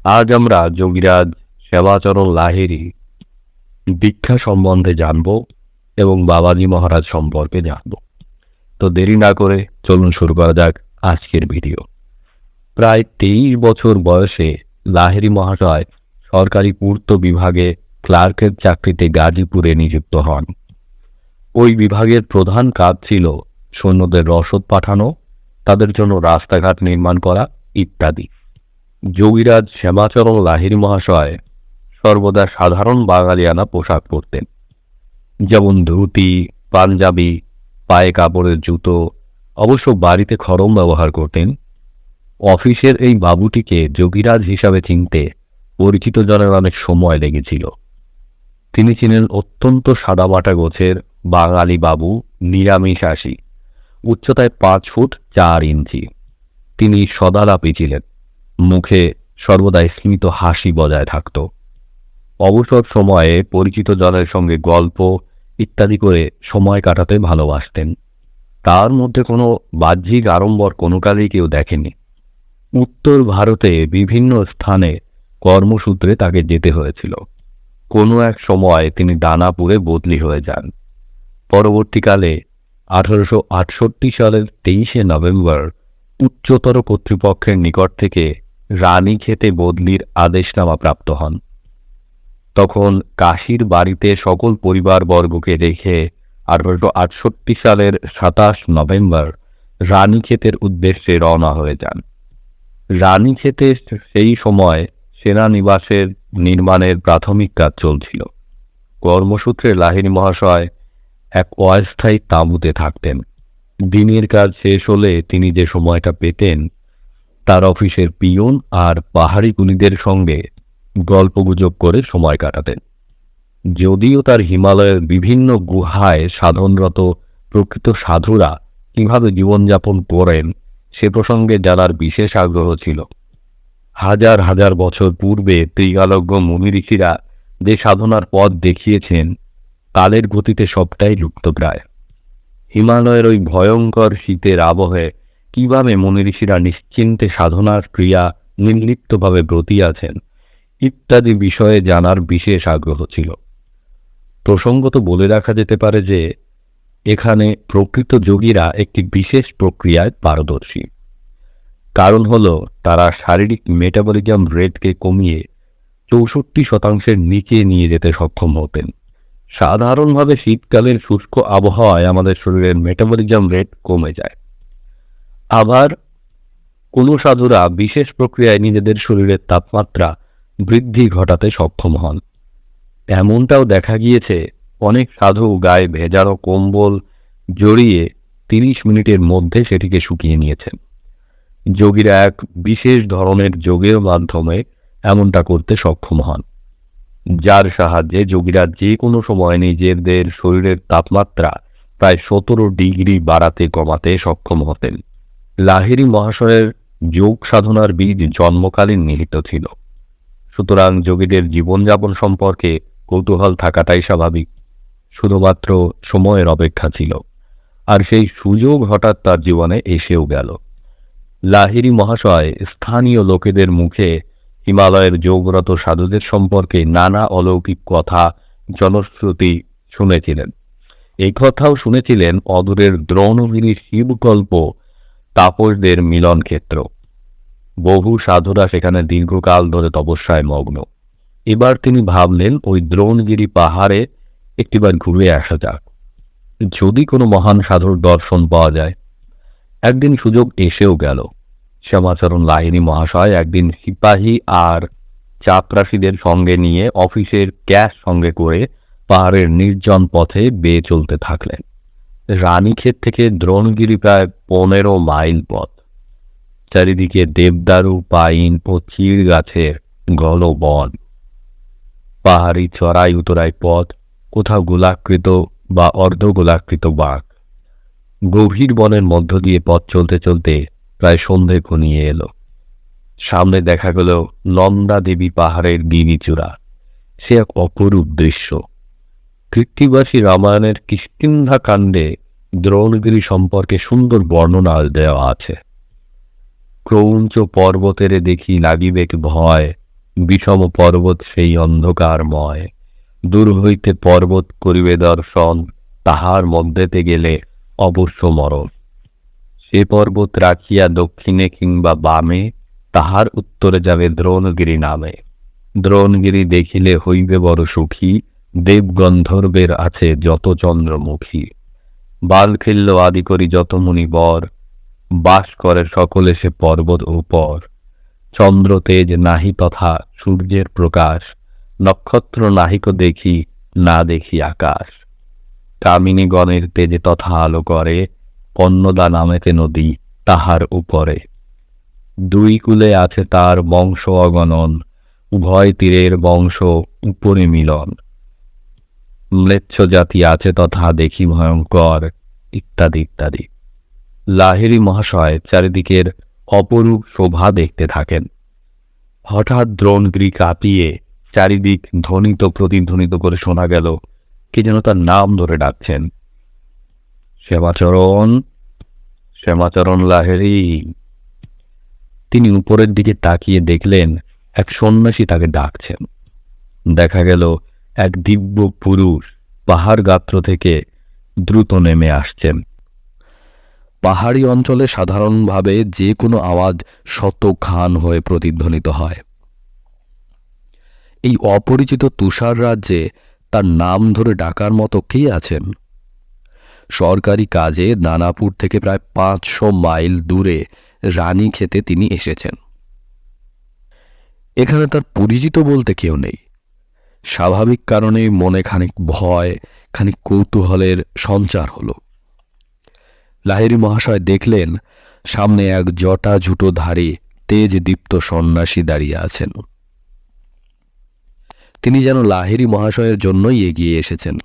আজ আমরা যোগীরাজ শ্যামাচরণ লাহিড়ী দীক্ষা সম্বন্ধে জানব এবং বাবাজি মহারাজ সম্পর্কে জানব। তো দেরি না করে চলুন শুরু করা যাক আজকের ভিডিও। প্রায় 23 বছর বয়সে লাহিড়ী মহাশয় সরকারি পূর্ত বিভাগে ক্লার্কের চাকরিতে গাজীপুরে নিযুক্ত হন। ওই বিভাগের প্রধান কাজ ছিল সৈন্যদের রসদ পাঠানো, তাদের জন্য রাস্তাঘাট নির্মাণ করা ইত্যাদি। যোগীরাজ শ্যামাচরণ লাহিড়ী মহাশয় সর্বদা সাধারণ বাঙালিয়ানা পোশাক পরতেন, যেমন ধুতি, পাঞ্জাবি, পায়ে কাপড়ের জুতো। অবশ্য বাড়িতে খড়ম ব্যবহার করতেন। অফিসের এই বাবুটিকে যোগীরাজ হিসাবে চিনতে পরিচিত জনের অনেক সময় লেগেছিল। তিনি ছিলেন অত্যন্ত সাদামাটা গোছের বাঙালি বাবু, নিরামিষাশী, উচ্চতায় 5 ফুট 4 ইঞ্চি। তিনি সদালাপী ছিলেন, মুখে সর্বদা স্মিত হাসি বজায় থাকত। অবসর সময়ে পরিচিত জনের সঙ্গে গল্প ইত্যাদি করে সময় কাটাতে ভালোবাসতেন। তার মধ্যে কোনো বাহ্যিক আড়ম্বর কোনো কালেই কেউ দেখেনি। উত্তর ভারতে বিভিন্ন স্থানে কর্মসূত্রে তাকে যেতে হয়েছিল। কোনো এক সময় তিনি দানাপুরে বদলি হয়ে যান। পরবর্তীকালে 1868 সালের 23শে নভেম্বর উচ্চতর কর্তৃপক্ষের নিকট থেকে রানীক্ষেতে বদলির আদেশনামা প্রাপ্ত হন। তখন কাশীর বাড়িতে সকল পরিবারবর্গকে রেখে 1868 সালের 27 নভেম্বর রানীক্ষেতের উদ্দেশ্যে রওনা হয়ে যান। রানীক্ষেতে সেই সময় সেনানিবাসের নির্মাণের প্রাথমিক কাজ চলছিল। কর্মসূত্রে লাহিড়ী মহাশয় এক অস্থায়ী তাঁবুতে থাকতেন। দিনের কাজ শেষ হলে তিনি যে সময়টা পেতেন, তার অফিসের পিয়ন আর পাহাড়ি কুলিদের সঙ্গে গল্পগুজব করে সময় কাটাতেন। যদিও তার হিমালয়ের বিভিন্ন গুহায় সাধনরত প্রকৃত সাধুরা কিভাবে জীবনযাপন করেন সে প্রসঙ্গে জানার বিশেষ আগ্রহ ছিল। হাজার হাজার বছর পূর্বে ত্রিকালজ্ঞ মুনি ঋষিরা যে সাধনার পথ দেখিয়েছেন, কালের গতিতে সবটাই লুপ্তপ্রায়। হিমালয়ের ওই ভয়ঙ্কর শীতের আবহে কিভাবে মুনি ঋষিরা নিশ্চিন্তে সাধনার ক্রিয়া নির্লিপ্তভাবে ব্রতী আছেন ইত্যাদি বিষয়ে জানার বিশেষ আগ্রহ ছিল। প্রসঙ্গত বলে রাখা যেতে পারে যে এখানে প্রকৃত যোগীরা একটি বিশেষ প্রক্রিয়ায় পারদর্শী। কারণ হল তারা শারীরিক মেটাবলিজম রেটকে কমিয়ে 64% নিচে নিয়ে যেতে সক্ষম হতেন। সাধারণভাবে শীতকালের শুষ্ক আবহাওয়ায় আমাদের শরীরের মেটাবলিজম রেট কমে যায়। আবার কোনো সাধুরা বিশেষ প্রক্রিয়ায় নিজেদের শরীরের তাপমাত্রা বৃদ্ধি ঘটাতে সক্ষম হন। এমনটাও দেখা গিয়েছে, অনেক সাধু গায়ে ভেজানো কম্বল জড়িয়ে 30 মিনিটের মধ্যে সেটিকে শুকিয়ে নিয়েছেন। যোগীরা এক বিশেষ ধরনের যোগের মাধ্যমে এমনটা করতে সক্ষম হন, যার সাহায্যে যোগীরা যে কোনো সময় নিজেদের শরীরের তাপমাত্রা প্রায় 17 ডিগ্রি বাড়াতে কমাতে সক্ষম হতেন। লাহিড়ী মহাশয়ের যোগ সাধনার বীজ জন্মকালীন নিহিত ছিল। সুতরাং যোগীদের জীবনযাপন সম্পর্কে কৌতূহল থাকাটাই স্বাভাবিক। শুধুমাত্র সময়ের অপেক্ষা ছিল, আর সেই সুযোগ হঠাৎ তার জীবনে এসেও গেল। লাহিড়ী মহাশয় স্থানীয় লোকেদের মুখে হিমালয়ের যোগরত সাধুদের সম্পর্কে নানা অলৌকিক কথা, জনশ্রুতি শুনেছিলেন। এই কথাও শুনেছিলেন অদূরের দ্রোণগিরির শিবকল্প তাপসদের মিলন ক্ষেত্র। বহু সাধুরা সেখানে দীর্ঘকাল ধরে তপস্যায় মগ্ন। এবার তিনি ভাবলেন ওই দ্রোণগিরি পাহাড়ে একটিবার ঘুরে আসা যাক, যদি কোনো মহান সাধুর দর্শন পাওয়া যায়। একদিন সুযোগ এসেও গেল। শ্যামাচরণ লাহিড়ী মহাশয় একদিন সিপাহী আর চাপরাশিদের সঙ্গে নিয়ে অফিসের ক্যাশ সঙ্গে করে পাহাড়ের নির্জন পথে বেয়ে চলতে থাকলেন। রানীক্ষেত থেকে দ্রোণগিরি প্রায় 15 মাইল পথ। চারিদিকে দেবদারু, পাইন ও চিড় গাছের ঘন বন। পাহাড়ি চড়াই উতরাই পথ, কোথাও গোলাকৃত বা অর্ধগোলাকৃত বাঁক। গভীর বনের মধ্য দিয়ে পথ চলতে চলতে প্রায় সন্ধে ঘনিয়ে এলো। সামনে দেখা গেল নন্দা দেবী পাহাড়ের গিরিচূড়া। সে এক অপরূপ দৃশ্য। কৃত্তিবাসী রামায়ণের কিষ্কিন্ধা কাণ্ডে দ্রোণগিরি সম্পর্কে সুন্দর বর্ণনা দেওয়া আছে। ক্রৌঞ্চ পর্বতেরে দেখি লাগিবেক ভয়, বিষম পর্বত সেই অন্ধকারময়, দূর হইতে পর্বত করিবে দর্শন, তাহার মধ্যেতে গেলে অবশ্য মরণ। সে পর্বত রাখিয়া দক্ষিণে কিংবা বামে, তাহার উত্তরে যাবে দ্রোণগিরি নামে। দ্রোণগিরি দেখিলে হইবে বড় সুখী, দেবগন্ধর্বের আছে যত চন্দ্রমুখী। বালখিল্য আদি করি যত মুনিবর, বাস করে সকলে সে পর্বত উপর। চন্দ্র তেজ নাহি তথা সূর্যের প্রকাশ, নক্ষত্র নাহিক দেখি না দেখি আকাশ। কামিনী গণের তেজে তথা আলো করে, পন্নদা নামেতে নদী তাহার উপরে। দুই কূলে আছে তার বংশ অগণন, উভয় তীরের বংশ উপরে মিলন। ম্লেচ্ছ জাতি আছে তথা দেখি ভয়ঙ্কর, ইত্যাদি ইত্যাদি। লাহিড়ী মহাশয় চারিদিকের অপরূপ শোভা দেখতে থাকেন। হঠাৎ দ্রোণগিরি কাঁপিয়ে চারিদিক ধ্বনিত প্রতিধ্বনিত করে শোনা গেল কে যেন তার নাম ধরে ডাকছেন, শ্যামাচরণ, শ্যামাচরণ লাহিড়ী। তিনি উপরের দিকে তাকিয়ে দেখলেন এক সন্ন্যাসী তাকে ডাকছেন। দেখা গেল এক দিব্য পুরুষ পাহাড় গাত্র থেকে দ্রুত নেমে আসছেন। পাহাড়ি অঞ্চলে সাধারণভাবে যে কোনো আওয়াজ শত খান হয়ে প্রতিধ্বনিত হয়। এই অপরিচিত তুষার রাজ্যে তার নাম ধরে ডাকার মতো কে আছেন? সরকারি কাজে দানাপুর থেকে প্রায় 500 মাইল দূরে রানীক্ষেতে তিনি এসেছেন। এখানে তার পরিচিত বলতে কেউ নেই। স্বাভাবিক কারণেই মনে খানিক ভয়, খানিক কৌতূহলের সঞ্চার হলো। লাহিড়ী মহাশয় দেখলেন সামনে এক জটা ঝুটোধারী তেজ দীপ্ত সন্ন্যাসী দাঁড়িয়ে আছেন। তিনি যেন লাহিড়ী মহাশয়ের জন্যই এগিয়ে এসেছেন।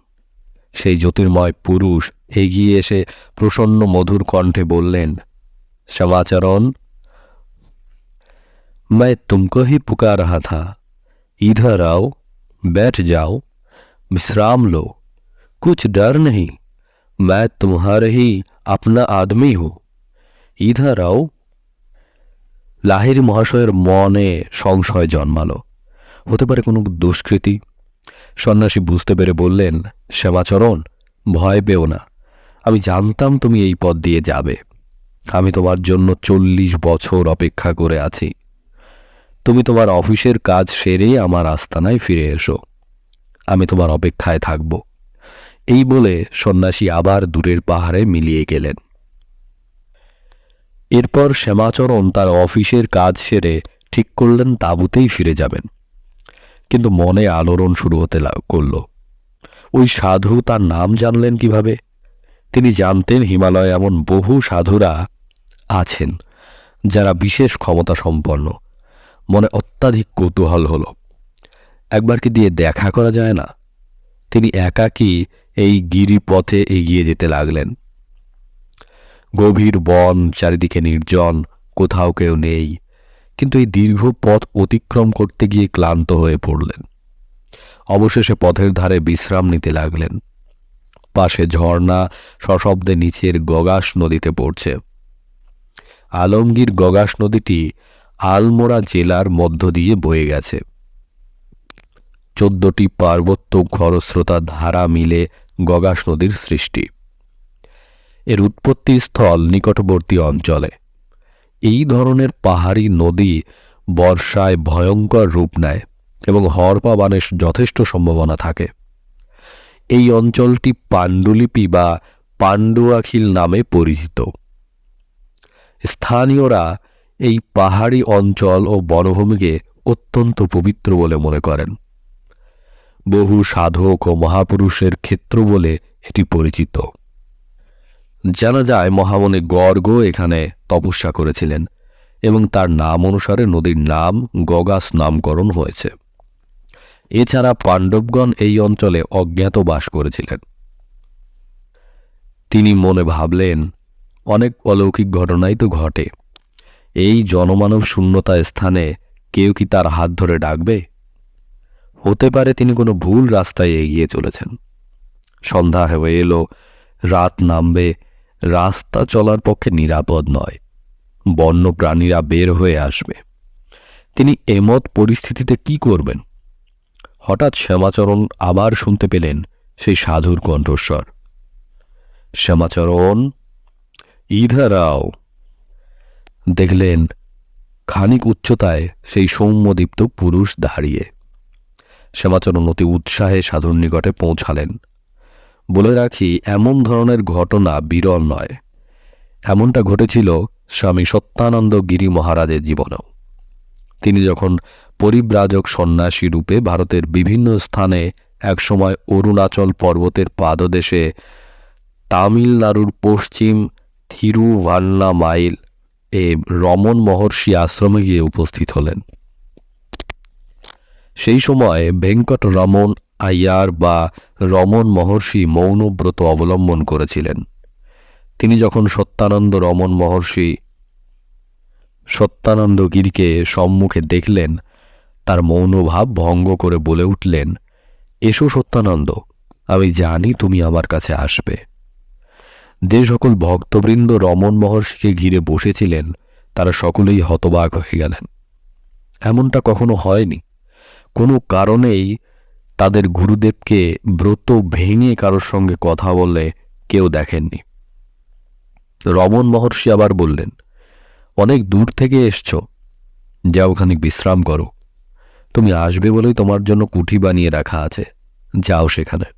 সেই জ্যোতির্ময় পুরুষ এগিয়ে এসে প্রসন্ন মধুর কণ্ঠে বললেন, শ্যামাচরণ, मैं तुमको ही पुकार रहा था, इधर आओ, बैठ जाओ, विश्राम लो, कुछ डर नहीं, मैं तुम्हारे ही अपना आदमी हूं, इधर आओ। লাহিড়ী মহাশয়ের মনে সংশয় জন্মালো, হতে পারে কোনো দুষ্কৃতী। সন্ন্যাসী বুঝতে পেরে বললেন, শ্যামাচরণ, ভয় পেও না, আমি জানতাম তুমি এই পথ দিয়ে যাবে। আমি তোমার জন্য 40 বছর অপেক্ষা করে আছি। তুমি তোমার অফিসের কাজ সেরেই আমার আস্তানায় ফিরে এসো, আমি তোমার অপেক্ষায় থাকব। এই বলে সন্ন্যাসী আবার দূরের পাহাড়ে মিলিয়ে গেলেন। এরপর শ্যামাচরণ তার অফিসের কাজ সেরে ঠিক করলেন তাঁবুতেই ফিরে যাবেন। কিন্তু মনে আলোড়ন শুরু হতে করল। ওই সাধু তার নাম জানলেন কিভাবে? তিনি জানতেন হিমালয়ে এমন বহু সাধুরা আছেন যারা বিশেষ ক্ষমতা সম্পন্ন। মনে অত্যাধিক কৌতূহল হল, একবার কি দিয়ে দেখা করা যায় না? তিনি একাকী এই গিরিপথে এগিয়ে যেতে লাগলেন। গভীর বন, চারিদিকে নির্জন, কোথাও কেউ নেই। কিন্তু এই দীর্ঘ পথ অতিক্রম করতে গিয়ে ক্লান্ত হয়ে পড়লেন। অবশেষে পথের ধারে বিশ্রাম নিতে লাগলেন। পাশে ঝর্ণা সশব্দে নিচের গগাস নদীতে পড়ছে। আলমগীর গগাস নদীটি আলমোড়া জেলার মধ্য দিয়ে বয়ে গেছে। 14টি পার্বত্য খরস্রোতা ধারা মিলে গগাস নদীর সৃষ্টি। এর উৎপত্তি স্থল নিকটবর্তী অঞ্চলে। এই ধরনের পাহাড়ি নদী বর্ষায় ভয়ঙ্কর রূপ নেয় এবং হড়পা বানের যথেষ্ট সম্ভাবনা থাকে। এই অঞ্চলটি পাণ্ডুলিপি বা পাণ্ডুয়াখিল নামে পরিচিত। স্থানীয়রা এই পাহাড়ি অঞ্চল ও বনভূমিকে অত্যন্ত পবিত্র বলে মনে করেন। বহু সাধক ও মহাপুরুষের ক্ষেত্র বলে এটি পরিচিত। জানা যায় মহামুনি গর্গ এখানে তপস্যা করেছিলেন এবং তার নাম অনুসারে নদীর নাম গগাস নামকরণ হয়েছে। এছাড়া পাণ্ডবগণ এই অঞ্চলে অজ্ঞাত বাস করেছিলেন। তিনি মনে ভাবলেন, অনেক অলৌকিক ঘটনাই তো ঘটে, এই জনমানব শূন্যতা স্থানে কেউ কি তার হাত ধরে ডাকবে? হতে পারে তিনি কোনো ভুল রাস্তায় এগিয়ে চলেছেন। সন্ধ্যা হয়ে এলো, রাত নামবে, রাস্তা চলার পক্ষে নিরাপদ নয়, বন্য প্রাণীরা বের হয়ে আসবে। তিনি এমত পরিস্থিতিতে কি করবেন? হঠাৎ শ্যামাচরণ আবার শুনতে পেলেন সেই সাধুর কণ্ঠস্বর। শ্যামাচরণ, ইধার আও। দেখলেন খানিক উচ্চতায় সেই সৌম্যদীপ্ত পুরুষ দাঁড়িয়ে। শ্যামাচরণ অতি উৎসাহে সাধুর নিকটে পৌঁছালেন। বলে রাখি, এমন ধরনের ঘটনা বিরল নয়। এমনটা ঘটেছিল স্বামী সত্যানন্দ গিরি মহারাজের জীবনেও। তিনি যখন পরিব্রাজক সন্ন্যাসী রূপে ভারতের বিভিন্ন স্থানে একসময় অরুণাচল পর্বতের পাদদেশে তামিলনাড়ুর পশ্চিম থিরুভান্নামাইল এ রমন মহর্ষি আশ্রমে গিয়ে উপস্থিত হলেন। সেই সময় ভেঙ্কট রমন আইয়ার বা রমন মহর্ষি মৌনব্রত অবলম্বন করেছিলেন। তিনি যখন সত্যানন্দ গিরিকে সম্মুখে দেখলেন, তার মৌনভাব ভঙ্গ করে বলে উঠলেন, এসো সত্যানন্দ, আমি জানি তুমি আমার কাছে আসবে। যে সকল ভক্তবৃন্দ রমন মহর্ষিকে ঘিরে বসেছিলেন তারা সকলেই হতবাক হয়ে গেলেন। এমনটা কখনো হয়নি। কোনো কারণেই তাদের গুরুদেবকে ব্রত ভেঙে কারোর সঙ্গে কথা বলে কেউ দেখেননি। রমন মহর্ষি আবার বললেন, অনেক দূর থেকে এসছো, যাও খানিক বিশ্রাম করো। তুমি আসবে বলেই তোমার জন্য কুঠি বানিয়ে রাখা আছে, যাও সেখানে।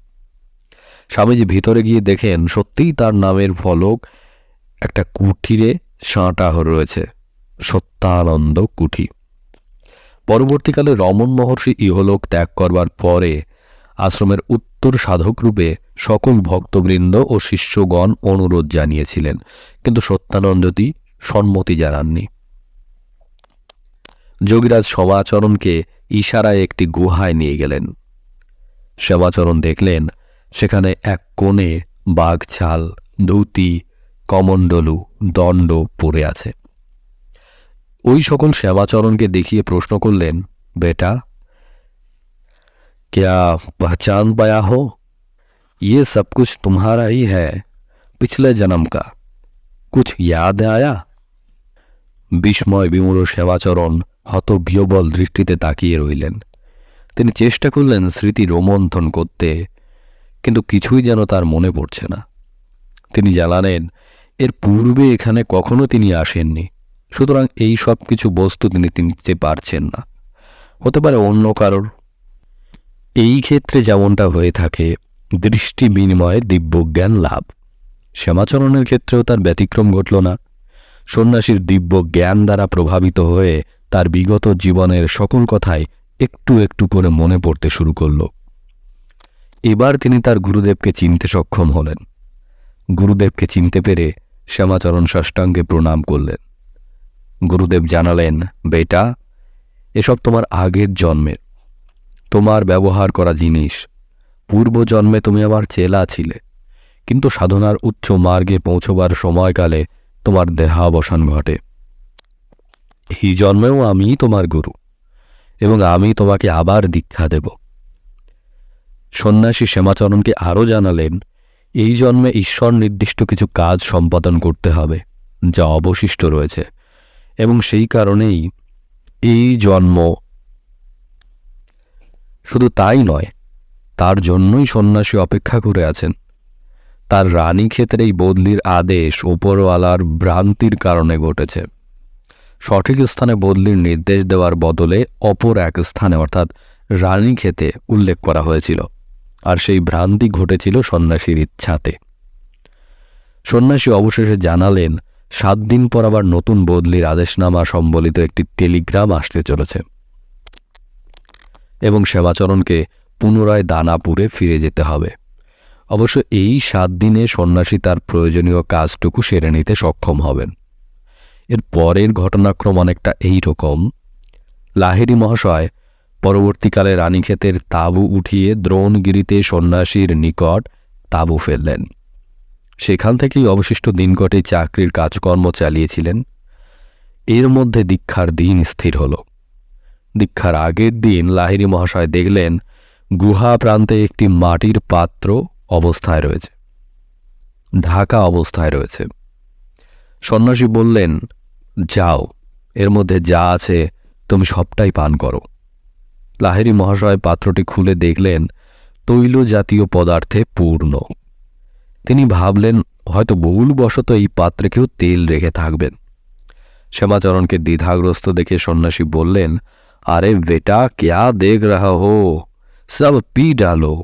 স্বামীজি ভিতরে গিয়ে দেখেন সত্যিই তার নামের ফলক একটা কুঠিরে সাঁটা রয়েছে, সত্যানন্দ কুঠি। পরবর্তীকালে রমন মহর্ষি ইহলোক ত্যাগ করবার পরে আশ্রমের উত্তর সাধক রূপে সকল ভক্তবৃন্দ ও শিষ্যগণ অনুরোধ জানিয়েছিলেন, কিন্তু সত্যানন্দজি সম্মতি জানাননি। যোগীরাজ শ্যামাচরণকে ইশারায় একটি গুহায় নিয়ে গেলেন। শ্যামাচরণ দেখলেন সেখানে এক কোণে বাঘছাল, ধুতি, কমণ্ডলু, দণ্ড পড়ে আছে। ওই সকল শ্যামাচরণকে দেখিয়ে প্রশ্ন করলেন, বেটা, क्या पहचान पाया हो? ये सब कुछ तुम्हारा ही है, पिछले जन्म का। कुछ याद आया? বিস্ময় বিমূঢ় শ্যামাচরণ হতবিহ্বল দৃষ্টিতে তাকিয়ে রইলেন। তিনি চেষ্টা করলেন স্মৃতি রোমন্থন করতে, কিন্তু কিছুই যেন তার মনে পড়ছে না। তিনি জানালেন, এর পূর্বে এখানে কখনো তিনি আসেননি, সুতরাং এই সব কিছু বস্তু তিনি চিনতে পারছেন না। হতে পারে অন্য কারোর। এই ক্ষেত্রে যেমনটা হয়ে থাকে দৃষ্টি বিনিময়ে দিব্যজ্ঞান লাভ, শ্যামাচরণের ক্ষেত্রেও তার ব্যতিক্রম ঘটল না। সন্ন্যাসীর দিব্য জ্ঞান দ্বারা প্রভাবিত হয়ে তার বিগত জীবনের সকল কথাই একটু একটু করে মনে পড়তে শুরু করল। এবার তিনি তার গুরুদেবকে চিনতে সক্ষম হলেন। গুরুদেবকে চিনতে পেরে শ্যামাচরণ সাষ্টাঙ্গে প্রণাম করলেন। গুরুদেব জানালেন, বেটা, এসব তোমার আগের জন্মের, তোমার ব্যবহার করা জিনিস। পূর্ব জন্মে তুমি আমার চেলা ছিলে, কিন্তু সাধনার উচ্চ মার্গে পৌঁছবার সময়কালে তোমার দেহাবসান ঘটে। এই জন্মেও আমি তোমার গুরু, এবং আমি তোমাকে আবার দীক্ষা দেব। সন্ন্যাসী শ্যামাচরণকে আরও জানালেন, এই জন্মে ঈশ্বর নির্দিষ্ট কিছু কাজ সম্পাদন করতে হবে যা অবশিষ্ট রয়েছে, এবং সেই কারণেই এই জন্ম। শুধু তাই নয়, তার জন্যই সন্ন্যাসী অপেক্ষা করে আছেন। তার রানী ক্ষেতের এই বদলির আদেশ ওপরওয়ালার ভ্রান্তির কারণে ঘটেছে। সঠিক স্থানে বদলির নির্দেশ দেওয়ার বদলে অপর এক স্থানে অর্থাৎ রানী ক্ষেতে উল্লেখ করা হয়েছিল, আর সেই ভ্রান্তি ঘটেছিল সন্ন্যাসীর ইচ্ছাতে। সন্ন্যাসী অবশেষে জানালেন 7 দিন পর আবার নতুন বদলির আদেশনামা সম্বলিত একটি টেলিগ্রাম আসতে চলেছে, এবং শ্যামাচরণকে পুনরায় দানাপুরে ফিরে যেতে হবে। অবশ্য এই 7 দিনে সন্ন্যাসী তার প্রয়োজনীয় কাজটুকু সেরে নিতে সক্ষম হবেন। এর পরের ঘটনাক্রম অনেকটা এই রকম। লাহিড়ী মহাশয় পরবর্তীকালে রানীক্ষেতের তাঁবু উঠিয়ে দ্রোণগিরিতে সন্ন্যাসীর নিকট তাঁবু ফেললেন। সেখান থেকেই অবশিষ্ট দিনকটে চাকরির কাজকর্ম চালিয়েছিলেন। এর মধ্যে দীক্ষার দিন স্থির হল। দীক্ষার আগের দিন লাহিড়ী মহাশয় দেখলেন গুহা প্রান্তে একটি মাটির পাত্র অবস্থায় রয়েছে, ঢাকা অবস্থায় রয়েছে। সন্ন্যাসী বললেন, যাও, এর মধ্যে যা আছে তুমি সবটাই পান করো। লাহিড়ী মহাশয় পাত্রটি খুলে দেখলেন তৈল জাতীয় পদার্থে পূর্ণ। তিনি ভাবলেন হয়তো ভুলবশত এই পাত্রে কেউ তেল রেখে থাকবেন। শ্যামাচরণকে দ্বিধাগ্রস্ত দেখে সন্ন্যাসী বললেন, আরে বেটা, ক্যা দেখ রাহা হো, সব পি ডালো।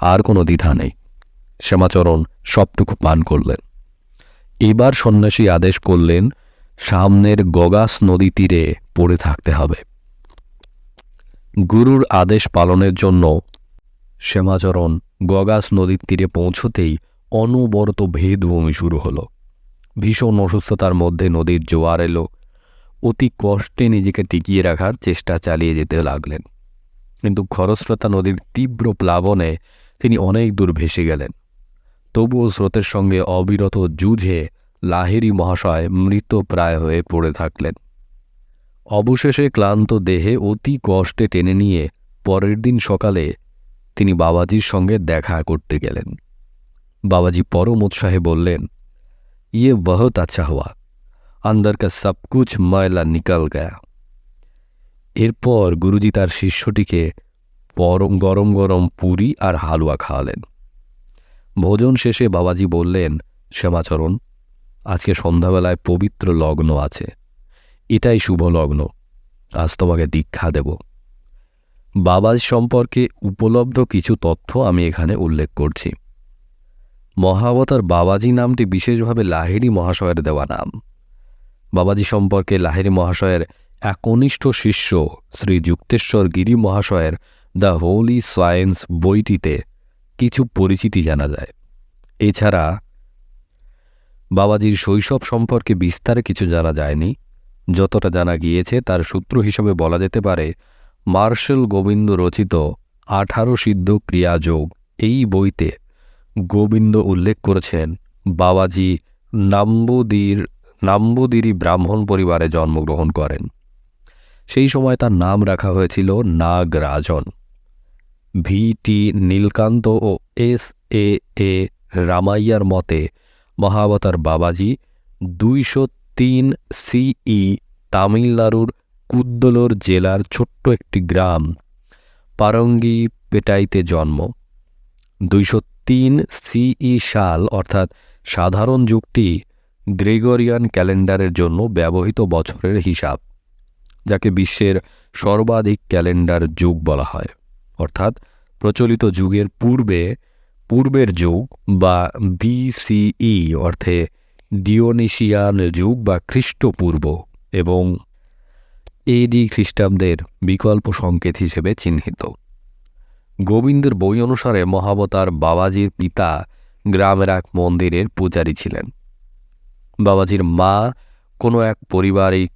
আর কোনো দ্বিধা নেই, শ্যামাচরণ সবটুকু পান করলেন। এবার সন্ন্যাসী আদেশ করলেন সামনের গগাস নদী তীরে পড়ে থাকতে হবে। গুরুর আদেশ পালনের জন্য শ্যামাচরণ গগাস নদীর তীরে পৌঁছতেই অনবরত ভেদভূমি শুরু হলো। ভীষণ অসুস্থতার মধ্যে নদীর জোয়ার এলো। অতি কষ্টে নিজেকে টিকিয়ে রাখার চেষ্টা চালিয়ে যেতে লাগলেন, কিন্তু খরস্রোতা নদীর তীব্র প্লাবনে তিনি অনেক দূর ভেসে গেলেন। তবুও স্রোতের সঙ্গে অবিরত যুঝে লাহিড়ী মহাশয় মৃতপ্রায় হয়ে পড়ে থাকলেন। অবশেষে ক্লান্ত দেহে অতি কষ্টে টেনে নিয়ে পরের দিন সকালে তিনি বাবাজির সঙ্গে দেখা করতে গেলেন। বাবাজি পরম উৎসাহে বললেন, ইয়ে বহুত আচ্ছা হুয়া, अंदर का सब कुछ ময়লা নিকল গয়া। এরপর গুরুজি তার শিষ্যটিকে গরম গরম পুরি আর হালুয়া খাওয়ালেন। ভোজন শেষে বাবাজি বললেন, শ্যামাচরণ, আজকে সন্ধ্যাবেলায় পবিত্র লগ্ন আছে, এটাই শুভ লগ্ন, আজ তোমাকে দীক্ষা দেব। বাবাজি সম্পর্কে উপলব্ধ কিছু তথ্য আমি এখানে উল্লেখ করছি। মহাবতার বাবাজি নামটি বিশেষভাবে লাহিড়ী মহাশয়ের দেওয়া নাম। বাবাজি সম্পর্কে লাহিড়ী মহাশয়ের একনিষ্ঠ শিষ্য শ্রী যুক্তেশ্বর গিরি মহাশয়ের দ্য হোলি সায়েন্স বইটিতে কিছু পরিচিতি জানা যায়। এছাড়া বাবাজির শৈশব সম্পর্কে বিস্তারে কিছু জানা যায়নি। যতটা জানা গিয়েছে তার সূত্র হিসেবে বলা যেতে পারে মার্শাল গোবিন্দ রচিত 18 সিদ্ধ ক্রিয়াযোগ এই বইতে গোবিন্দ উল্লেখ করেছেন বাবাজি নাম্বুদিরি ব্রাহ্মণ পরিবারে জন্মগ্রহণ করেন। সেই সময় তার নাম রাখা হয়েছিল নাগরাজন। VT নীলকান্ত ও SAA রামাইয়ার মতে মহাবতার বাবাজি 203 CE তামিলনাড়ুর কুদ্দলোর জেলার ছোট্ট একটি গ্রাম পারঙ্গিপেটাইতে জন্ম। 203 CE সাল অর্থাৎ সাধারণ যুগটি গ্রেগরিয়ান ক্যালেন্ডারের জন্য ব্যবহৃত বছরের হিসাব, যাকে বিশ্বের সর্বাধিক ক্যালেন্ডার যুগ বলা হয়, অর্থাৎ প্রচলিত যুগের পূর্বের যুগ বা BCE অর্থে ডিওনিসিয়ান যুগ বা খ্রিস্টপূর্ব, এবং AD খ্রিস্টাব্দের বিকল্প সংকেত হিসেবে চিহ্নিত। গোবিন্দের বই অনুসারে মহাবতার বাবাজির পিতা গ্রামের এক মন্দিরের পূজারী ছিলেন। বাবাজির মা কোনো এক পারিবারিক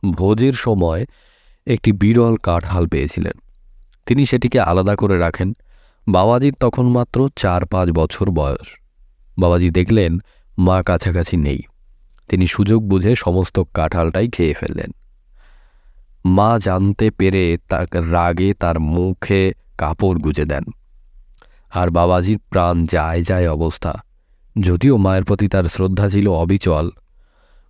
ভোজের সময় একটি বিরল কাঁঠাল পেয়েছিলেন। তিনি সেটিকে আলাদা করে রাখেন। বাবাজির তখন মাত্র 4-5 বছর বয়স। বাবাজি দেখলেন মা কাছাকাছি নেই। তিনি সুযোগ বুঝে সমস্ত কাঁঠালটাই খেয়ে ফেললেন। মা জানতে পেরে তার রাগে তার মুখে কাপড় গুজে দেন, আর বাবাজির প্রাণ যায় অবস্থা। যদিও মায়ের প্রতি তার শ্রদ্ধা ছিল অবিচল,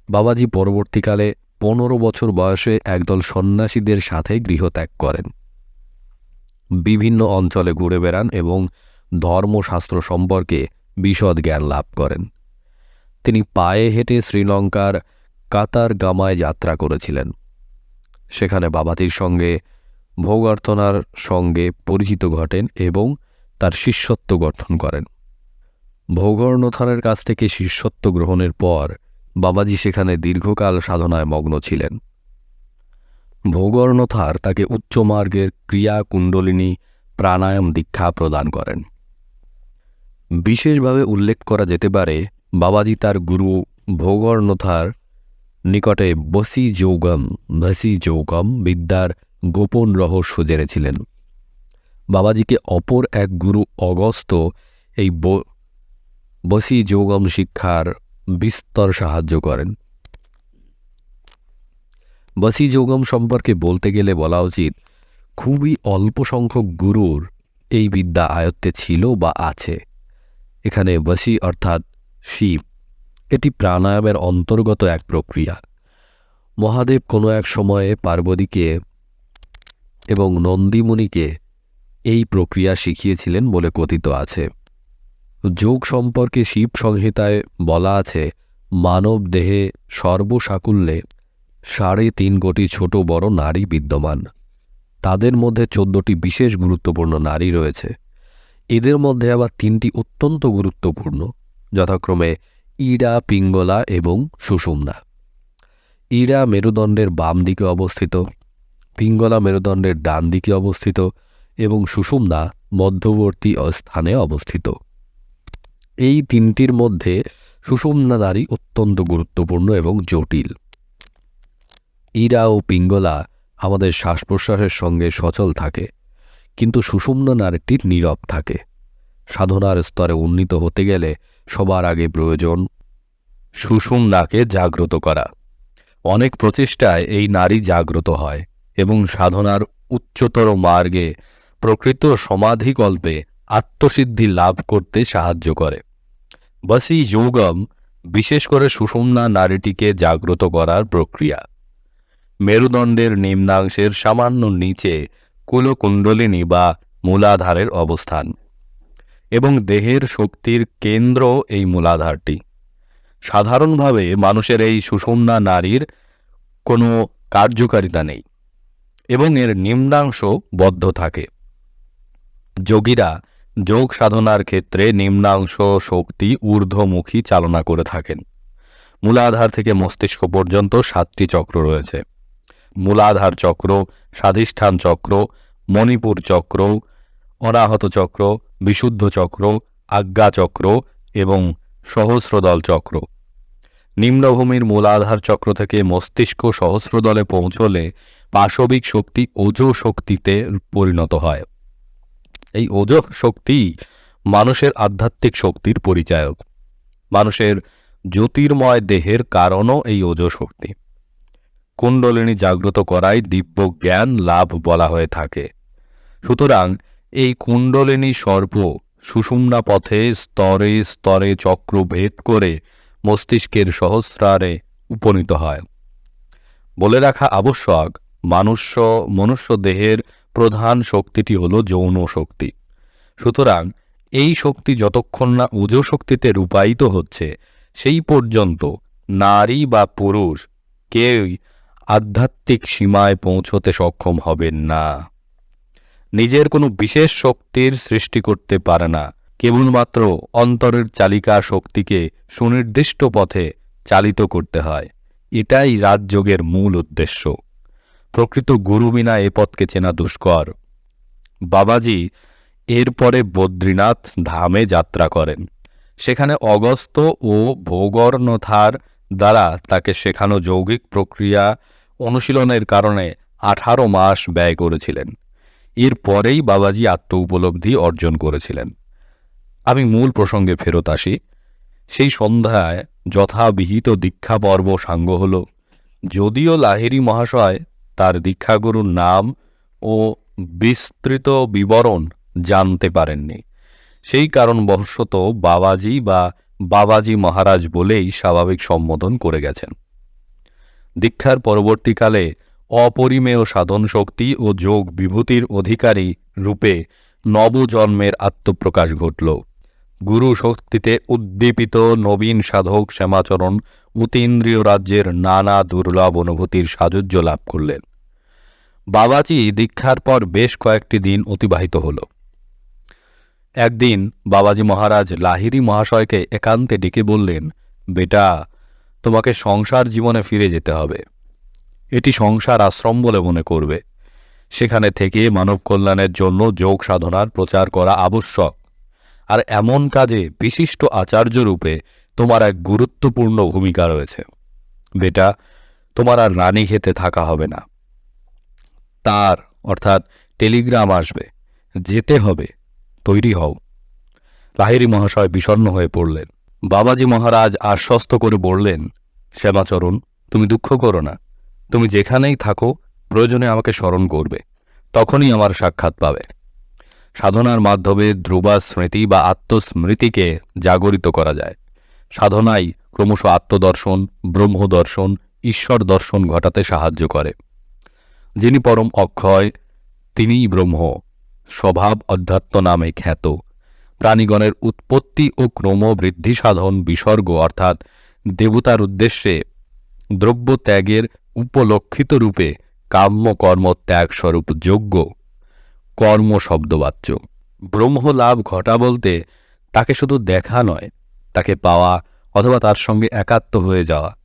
বাবাজি পরবর্তীকালে 15 বছর বয়সে একদল সন্ন্যাসীদের সাথে গৃহত্যাগ করেন। বিভিন্ন অঞ্চলে ঘুরে বেড়ান এবং ধর্মশাস্ত্র সম্পর্কে বিশদ জ্ঞান লাভ করেন। তিনি পায়ে হেঁটে শ্রীলঙ্কার কাতারগামায় যাত্রা করেছিলেন। সেখানে বাবাজির সঙ্গে ভোগার্থনার সঙ্গে পরিচিত ঘটেন এবং তার শিষ্যত্ব গঠন করেন। ভোগর্ণথারের কাছ থেকে শিষ্যত্ব গ্রহণের পর বাবাজি সেখানে দীর্ঘকাল সাধনায় মগ্ন ছিলেন। ভোগর্ণথার তাকে উচ্চমার্গের ক্রিয়া কুণ্ডলিনী প্রাণায়াম দীক্ষা প্রদান করেন। বিশেষভাবে উল্লেখ করা যেতে পারে বাবাজি তার গুরু ভোগর্ণথার নিকটে বসি যোগম বিদ্যার গোপন রহস্য জেনেছিলেন। বাবাজিকে অপর এক গুরু অগস্ত্য এই বসি যোগম শিক্ষার বিস্তর সাহায্য করেন। বসি যোগম সম্পর্কে বলতে গেলে বলা উচিত খুবই অল্প সংখ্যক গুরুর এই বিদ্যা আয়ত্তে ছিল বা আছে। এখানে বসি অর্থাৎ শিব, এটি প্রাণায়ামের অন্তর্গত এক প্রক্রিয়া। মহাদেব কোনো এক সময়ে পার্বতীকে এবং নন্দীমুনিকে এই প্রক্রিয়া শিখিয়েছিলেন বলে কথিত আছে। যোগ সম্পর্কে শিব সংহিতায় বলা আছে, মানব দেহে সর্বসাকুল্যে 3.5 কোটি ছোট বড় নারী বিদ্যমান। তাদের মধ্যে 14টি বিশেষ গুরুত্বপূর্ণ নারী রয়েছে। এদের মধ্যে আবার 3টি অত্যন্ত গুরুত্বপূর্ণ, যথাক্রমে ইড়া, পিঙ্গলা এবং সুষুম্না। ইড়া মেরুদণ্ডের বাম দিকে অবস্থিত, পিঙ্গলা মেরুদণ্ডের ডান দিকে অবস্থিত এবং সুষুম্না মধ্যবর্তী স্থানে অবস্থিত। এই 3টির মধ্যে সুষুম্না নারী অত্যন্ত গুরুত্বপূর্ণ এবং জটিল। ইড়া ও পিঙ্গলা আমাদের শ্বাস প্রশ্বাসের সঙ্গে সচল থাকে, কিন্তু সুষুম্না নারীটি নীরব থাকে। সাধনার স্তরে উন্নীত হতে গেলে সবার আগে প্রয়োজন সুষুম্নাকে জাগ্রত করা। অনেক প্রচেষ্টায় এই নারী জাগ্রত হয় এবং সাধনার উচ্চতর মার্গে প্রকৃত সমাধিকল্পে আত্মসিদ্ধি লাভ করতে সাহায্য করে। বসি যোগম বিশেষ করে সুষুম্না নারীটিকে জাগ্রত করার প্রক্রিয়া। মেরুদণ্ডের নিম্নাংশের সামান্য নিচে কুলকুণ্ডলিনী বা মূলাধারের অবস্থান এবং দেহের শক্তির কেন্দ্র এই মূলাধারটি। সাধারণভাবে মানুষের এই সুষুম্না নারীর কোনো কার্যকারিতা নেই এবং এর নিম্নাংশ বদ্ধ থাকে। যোগীরা যোগ সাধনার ক্ষেত্রে নিম্নাংশ শক্তি ঊর্ধ্বমুখী চালনা করে থাকেন। মূলাধার থেকে মস্তিষ্ক পর্যন্ত 7টি চক্র রয়েছে। মূলাধার চক্র, স্বাধিষ্ঠান চক্র, মণিপুর চক্র, অনাহত চক্র, বিশুদ্ধ চক্র, আজ্ঞা চক্র এবং সহস্রদল চক্র। নিম্নভূমির মূলাধার চক্র থেকে মস্তিষ্ক সহস্রদলে পৌঁছলে পাশবিক শক্তি ওজো শক্তিতে পরিণত হয়। এই ওজো শক্তি মানুষের আধ্যাত্মিক শক্তির পরিচায়ক। মানুষের জ্যোতির্ময় দেহের কারণও এই ওজো শক্তি। কুণ্ডলিনী জাগ্রত করাই দিব্য জ্ঞান লাভ বলা হয়ে থাকে। সুতরাং এই কুণ্ডলিনী সর্প সুষুম্না পথে স্তরে স্তরে চক্র ভেদ করে মস্তিষ্কের সহস্রারে উপনীত হয়। বলে রাখা আবশ্যক, মনুষ্য দেহের প্রধান শক্তিটি হল যৌন শক্তি। সুতরাং এই শক্তি যতক্ষণ না ওজো শক্তিতে রূপায়িত হচ্ছে, সেই পর্যন্ত নারী বা পুরুষ কেউই আধ্যাত্মিক সীমায় পৌঁছতে সক্ষম হবেন না। নিজের কোনো বিশেষ শক্তির সৃষ্টি করতে পারে না, কেবলমাত্র অন্তরের চালিকা শক্তিকে সুনির্দিষ্ট পথে চালিত করতে হয়। এটাই রাজযোগের মূল উদ্দেশ্য। প্রকৃত গুরু বিনা এ পথকে চেনা দুষ্কর। বাবাজি এরপরে বদ্রীনাথ ধামে যাত্রা করেন। সেখানে অগস্ত্য ও ভৌগর্ণথার দ্বারা তাকে শেখানো যৌগিক প্রক্রিয়া অনুশীলনের কারণে 18 মাস ব্যয় করেছিলেন। এর পরেই বাবাজি আত্ম উপলব্ধি অর্জন করেছিলেন। আমি মূল প্রসঙ্গে ফেরত আসি। সেই সন্ধ্যায় যথাবিহিত দীক্ষা পর্ব সাঙ্গ হল। যদিও লাহিড়ী মহাশয় তার দীক্ষাগুরুর নাম ও বিস্তৃত বিবরণ জানতে পারেননি, সেই কারণবশত বাবাজি বা বাবাজি মহারাজ বলেই স্বাভাবিক সম্বোধন করে গেছেন। দীক্ষার পরবর্তীকালে অপরিমেয় সাধন শক্তি ও যোগ বিভূতির অধিকারী রূপে নবজন্মের আত্মপ্রকাশ ঘটল। গুরু শক্তিতে উদ্দীপিত নবীন সাধক শ্যামাচরণ অতীন্দ্রিয় রাজ্যের নানা দুর্লভ অনুভূতির সাযুজ্য লাভ করলেন। বাবাজি দীক্ষার পর বেশ কয়েকটি দিন অতিবাহিত হল। একদিন বাবাজি মহারাজ লাহিড়ী মহাশয়কে একান্তে ডেকে বললেন, বেটা, তোমাকে সংসার জীবনে ফিরে যেতে হবে। এটি সংসার আশ্রম বলে মনে করবে। সেখানে থেকে মানব কল্যাণের জন্য যোগ সাধনার প্রচার করা আবশ্যক। আর এমন কাজে বিশিষ্ট আচার্য রূপে তোমার এক গুরুত্বপূর্ণ ভূমিকা রয়েছে। বেটা, তোমার আর রানী খেতে থাকা হবে না। তার অর্থাৎ টেলিগ্রাম আসবে, যেতে হবে, তৈরি হও। লাহিড়ী মহাশয় বিষণ্ণ হয়ে পড়লেন। বাবাজি মহারাজ আশ্বস্ত করে বললেন, শ্যামাচরণ, তুমি দুঃখ করো না। তুমি যেখানেই থাকো প্রয়োজনে আমাকে স্মরণ করবে, তখনই আমার সাক্ষাৎ পাবে। সাধনার মাধ্যমে ধ্রুবা স্মৃতি বা আত্মস্মৃতিকে জাগরিত করা যায়। সাধনাই ক্রমশ আত্মদর্শন, ব্রহ্মদর্শন ঈশ্বর দর্শন ঘটাতে সাহায্য করে। যিনি পরম অক্ষয়, তিনিই ব্রহ্ম, স্বভাব অধ্যাত্ম নামে খ্যাত। প্রাণীগণের উৎপত্তি ও ক্রমবৃদ্ধি সাধন বিসর্গ অর্থাৎ দেবতার উদ্দেশ্যে দ্রব্য ত্যাগের উপলক্ষিত রূপে কাম্য কর্ম ত্যাগ স্বরূপ যোগ্য কর্ম শব্দবাচ্য। ব্রহ্মলাভ ঘটা বলতে তাকে শুধু দেখা নয়, তাকে পাওয়া অথবা তার সঙ্গে একাত্ম হয়ে যাওয়া।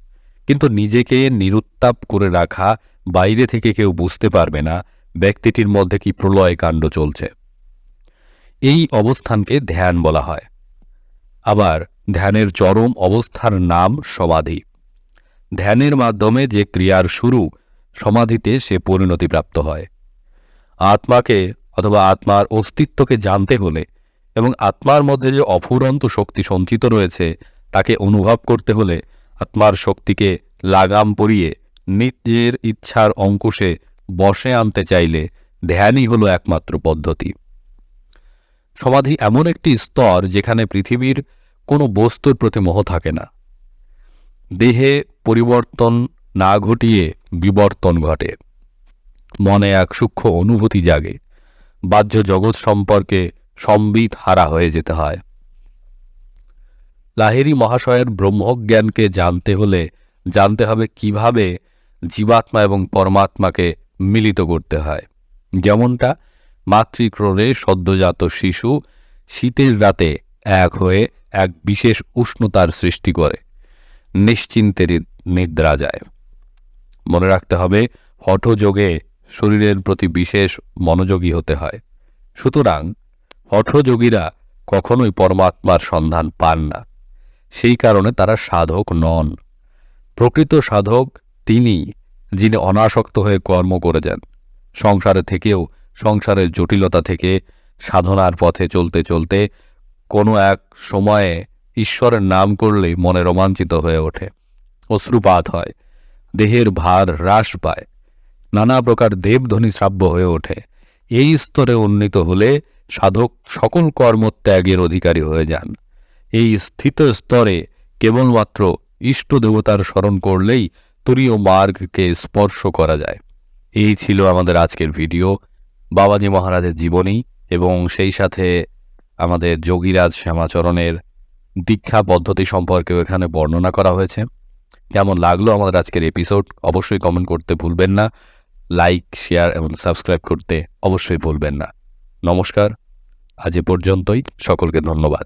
কিন্তু নিজেকে নিরুত্তাপ করে রাখা, বাইরে থেকে কেউ বুঝতে পারবে না ব্যক্তিটির মধ্যে কি প্রলয় কাণ্ড চলছে। এই অবস্থানকে ধ্যান বলা হয়। আবার ধ্যানের চরম অবস্থার নাম সমাধি। ধ্যানের মাধ্যমে যে ক্রিয়ার শুরু, সমাধিতে সে পরিণতিপ্রাপ্ত হয়। আত্মাকে অথবা আত্মার অস্তিত্বকে জানতে হলে এবং আত্মার মধ্যে যে অফুরন্ত শক্তি সঞ্চিত রয়েছে তাকে অনুভব করতে হলে আত্মার শক্তিকে লাগাম পরিয়ে নিজের ইচ্ছার অঙ্কুশে বশে আনতে চাইলে ধ্যানই হলো একমাত্র পদ্ধতি। সমাধি এমন একটি স্তর যেখানে পৃথিবীর কোনো বস্তুর প্রতি মোহ থাকে না। দেহে পরিবর্তন না ঘটিয়ে বিবর্তন ঘটে। মনে এক সূক্ষ্ম অনুভূতি জাগে। বাহ্য জগৎ সম্পর্কে সম্বিত হারা হয়ে যেতে হয়। লাহিড়ী মহাশয়ের ব্রহ্মজ্ঞানকে জানতে হলে জানতে হবে কিভাবে জীবাত্মা এবং পরমাত্মাকে মিলিত করতে হয়। যেমনটা মাতৃক্রোড়ে সদ্যজাত শিশু শীতের রাতে এক হয়ে এক বিশেষ উষ্ণতার সৃষ্টি করে নিশ্চিন্তে নিদ্রা যায়। মনে রাখতে হবে হঠযোগে শরীরের প্রতি বিশেষ মনোযোগী হতে হয়। সুতরাং হঠযোগীরা কখনোই পরমাত্মার সন্ধান পান না। সেই কারণে তারা সাধক নন। প্রকৃত সাধক তিনি, যিনি অনাসক্ত হয়ে কর্ম করে যান। সংসারে থেকেও, সংসারের জটিলতা থেকে সাধনার পথে চলতে চলতে কোনো এক সময়ে ঈশ্বরের নাম করলেই মনে রোমাঞ্চিত হয়ে ওঠে, অশ্রুপাত হয়, দেহের ভার হ্রাস পায়, নানা প্রকার দেবধ্বনি শ্রাব্য হয়ে ওঠে। এই স্তরে উন্নীত হলে সাধক সকল কর্মত্যাগের অধিকারী হয়ে যান। এই স্থিত স্তরে কেবলমাত্র ইষ্ট দেবতার স্মরণ করলেই তুরীয় মার্গকে স্পর্শ করা যায়। এই ছিল আমাদের আজকের ভিডিও। বাবাজি মহারাজের জীবনী এবং সেই সাথে আমাদের যোগীরাজ শ্যামাচরণের দীক্ষা পদ্ধতি সম্পর্কেও এখানে বর্ণনা করা হয়েছে। কেমন লাগলো আমাদের আজকের এপিসোড অবশ্যই কমেন্ট করতে ভুলবেন না। লাইক, শেয়ার এবং সাবস্ক্রাইব করতে অবশ্যই ভুলবেন না। নমস্কার, আজ এ পর্যন্তই। সকলকে ধন্যবাদ।